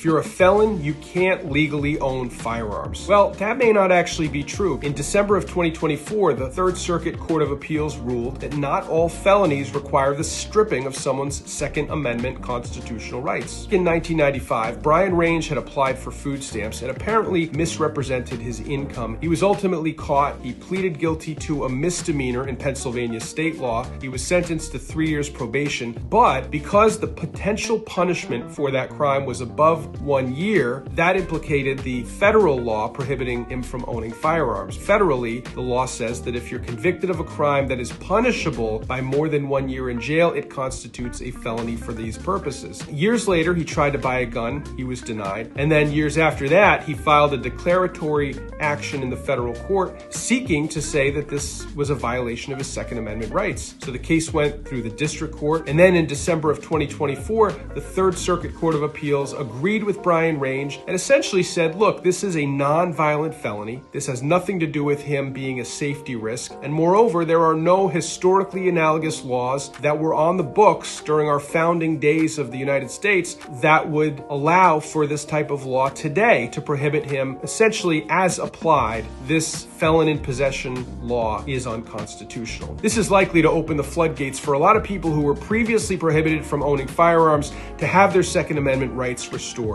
If you're a felon, you can't legally own firearms. Well, that may not actually be true. In December of 2024, the Third Circuit Court of Appeals ruled that not all felonies require the stripping of someone's Second Amendment constitutional rights. In 1995, Bryan Range had applied for food stamps and apparently misrepresented his income. He was ultimately caught. He pleaded guilty to a misdemeanor in Pennsylvania state law. He was sentenced to 3 years probation, but because the potential punishment for that crime was above 1 year, that implicated the federal law prohibiting him from owning firearms. Federally, the law says that if you're convicted of a crime that is punishable by more than 1 year in jail, it constitutes a felony for these purposes. Years later, he tried to buy a gun. He was denied. And then years after that, he filed a declaratory action in the federal court seeking to say that this was a violation of his Second Amendment rights. So the case went through the district court. And then in December of 2024, the Third Circuit Court of Appeals agreed with Bryan Range and essentially said, look, this is a non-violent felony. This has nothing to do with him being a safety risk. And moreover, there are no historically analogous laws that were on the books during our founding days of the United States that would allow for this type of law today to prohibit him. Essentially, as applied, this felon in possession law is unconstitutional. This is likely to open the floodgates for a lot of people who were previously prohibited from owning firearms to have their Second Amendment rights restored.